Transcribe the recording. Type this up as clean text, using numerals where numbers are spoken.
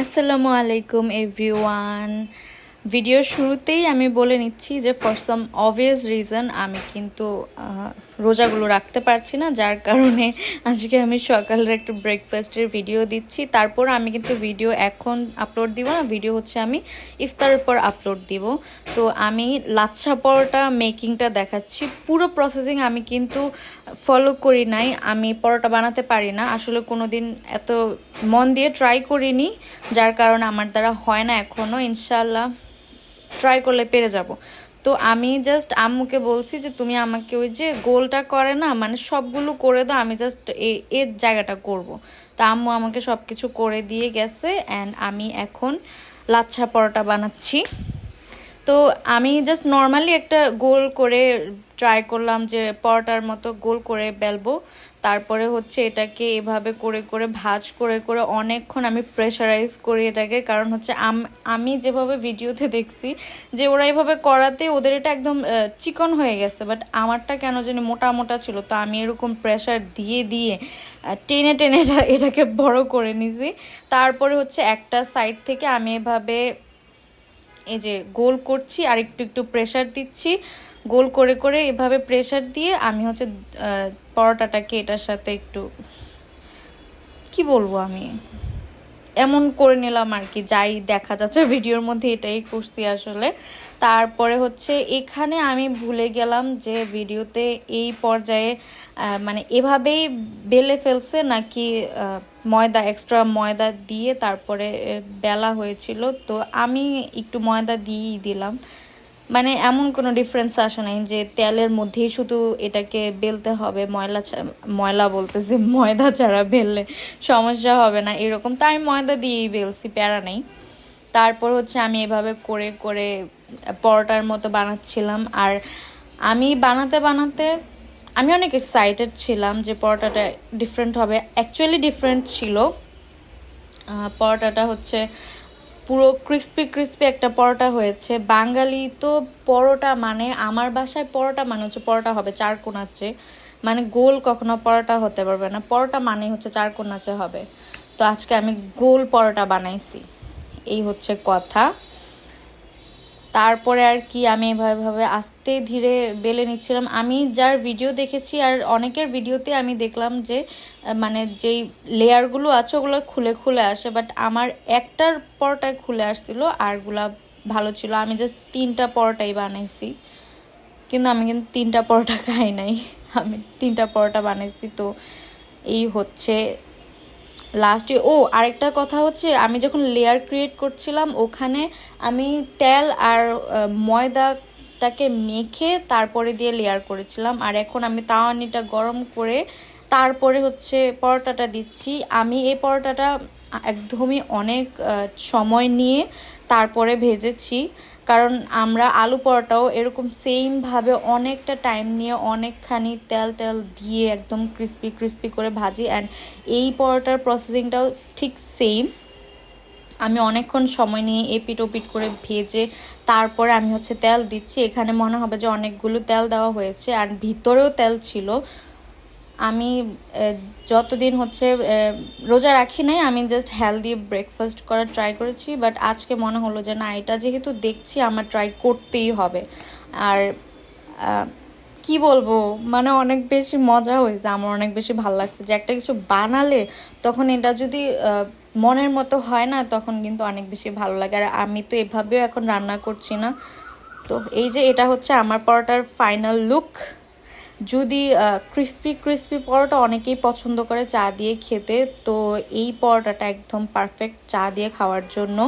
আসসালামু আলাইকুম এভরিওয়ান। ভিডিওর শুরুতেই আমি বলে নিচ্ছি যে ফর সাম অবভিয়াস রিজন আমি কিন্তু রোজাগুলো রাখতে পারছি না, যার কারণে আজকে আমি সকালের একটা ব্রেকফাস্টের ভিডিও দিচ্ছি। তারপর আমি কিন্তু ভিডিও এখন আপলোড দিব না, ভিডিও হচ্ছে আমি ইফতারের পর আপলোড দিব। তো আমি লাচ্ছা পরোটা মেকিংটা দেখাচ্ছি। পুরো প্রসেসিং আমি কিন্তু ফলো করি নাই, আমি পরোটা বানাতে পারি না আসলে, কোনোদিন এত মন দিয়ে ট্রাই করিনি, যার কারণে আমার দ্বারা হয় না এখনও। ইনশাল্লাহ ট্রাই করলে পেরে যাব। তো আমি জাস্ট আম্মুকে বলছি যে তুমি আমাকে ওই যে গোলটা করে না, মানে সবগুলো করে দাও, আমি জাস্ট এর জায়গাটা করব। তো আম্মু আমাকে সব কিছু করে দিয়ে গেছে অ্যান্ড আমি এখন লাচ্ছা পরোটা বানাচ্ছি। তো আমি জাস্ট নর্মালি একটা গোল করে ট্রাই করলাম যে পরোটার মতো গোল করে বেলবো। তারপরে হচ্ছে এটাকে এভাবে করে করে ভাঁজ করে করে অনেকক্ষণ আমি প্রেশারাইজ করি এটাকে, কারণ হচ্ছে আমি যেভাবে ভিডিওতে দেখছি যে ওরা এভাবে করাতে ওদের এটা একদম চিকন হয়ে গেছে, বাট আমারটা কেন জানি মোটা মোটা ছিল। তো আমি এরকম প্রেশার দিয়ে দিয়ে টেনে টেনে এটাকে বড় করে নিছি। তারপরে হচ্ছে একটা সাইড থেকে আমি এভাবে এই যে গোল করছি আর একটু একটু প্রেশার দিচ্ছি, গোল করে করে এভাবে প্রেশার দিয়ে আমি হচ্ছে পরোটাটাকে এটার সাথে একটু কি বলবো আমি এমন করে নিলাম আর কি, যাই দেখা যাচ্ছে ভিডিওর মধ্যে এটাই করছি আসলে। তারপরে হচ্ছে এখানে আমি ভুলে গেলাম যে ভিডিওতে এই পর্যায়ে মানে এভাবেই বেলে ফেলছে নাকি ময়দা এক্সট্রা ময়দা দিয়ে তারপরে বেলা হয়েছিল। তো আমি একটু ময়দা দিয়েই দিলাম, মানে এমন কোনো ডিফারেন্স আসে নাই যে তেলের মধ্যেই শুধু এটাকে বেলতে হবে, ময়লা বলতেছি ময়দা ছাড়া বেললে সমস্যা হবে না এরকম। তাই আমি ময়দা দিয়েই বেলছি, প্যারা নেই। তারপর হচ্ছে আমি এভাবে করে করে পরোটার মতো বানাচ্ছিলাম। আর আমি বানাতে বানাতে আমি অনেক এক্সাইটেড ছিলাম যে পরোটাটা ডিফারেন্ট হবে। অ্যাকচুয়ালি ডিফারেন্ট ছিল। পরোটাটা হচ্ছে পুরো ক্রিস্পি ক্রিস্পি একটা পরোটা হয়েছে। বাঙালি তো পরোটা মানে, আমার বাসায় পরোটা মানে হচ্ছে পরোটা হবে চারকোনাচে, মানে গোল কখনো পরোটা হতে পারবে না, পরোটা মানে হচ্ছে চারকোনাচে হবে। তো আজকে আমি গোল পরোটা বানাইছি, এই হচ্ছে কথা। তারপরে আর কি আমি এভাবে আস্তে ধীরে বেলে নিচ্ছিলাম। আমি যার ভিডিও দেখেছি আর অনেকের ভিডিওতে আমি দেখলাম যে মানে যেই লেয়ারগুলো আছে ওগুলো খুলে খুলে আসে, বাট আমার একটার পরোটায় খুলে আসছিল, আরগুলা ভালো ছিল। আমি জাস্ট 3টা পরোটাই বানাইছি, কিন্তু আমি কিন্তু 3টা পরোটা খাই নাই, আমি 3টা পরোটা বানাইছি। তো এই হচ্ছে লাস্টে। আরেকটা কথা হচ্ছে, আমি যখন লেয়ার ক্রিয়েট করছিলাম ওখানে আমি তেল আর ময়দাটাকে মেখে তারপরে দিয়ে লেয়ার করেছিলাম। আর এখন আমি তাওয়ানিটা গরম করে তারপরে হচ্ছে পরোটাটা দিচ্ছি। আমি এই পরোটাটা একদমই অনেক সময় নিয়ে তারপরে ভেজেছি, কারণ আমরা আলু পরোটাও এরকম সেমভাবে অনেকটা টাইম নিয়ে অনেকখানি তেল তেল দিয়ে একদম ক্রিস্পি ক্রিস্পি করে ভাজি। অ্যান্ড এই পরোটার প্রসেসিংটাও ঠিক সেম, আমি অনেকক্ষণ সময় নিয়ে এপিট ওপিট করে ভেজে তারপরে আমি হচ্ছে তেল দিচ্ছি। এখানে মনে হবে যে অনেকগুলো তেল দেওয়া হয়েছে আর ভিতরেও তেল ছিল। আমি যতদিন হচ্ছে রোজা রাখি নাই, আমি জাস্ট হেলদি ব্রেকফাস্ট করার ট্রাই করেছি, বাট আজকে মনে হলো যে না, এটা যেহেতু দেখছি আমার ট্রাই করতেই হবে। আর কি বলবো, মানে অনেক বেশি মজা হয়েছে, আমার অনেক বেশি ভালো লাগছে যে একটা কিছু বানালে তখন এটা যদি মনের মতো হয় না, তখন কিন্তু অনেক বেশি ভালো লাগে। আর আমি তো এভাবেও এখন রান্না করছি না। তো এই যে এটা হচ্ছে আমার পরোটার ফাইনাল লুক। যদি ক্রিস্পি ক্রিস্পি পরোটা অনেকেই পছন্দ করে চা দিয়ে খেতে, তো এই পরোটাটা একদম পারফেক্ট চা দিয়ে খাওয়ার জন্য।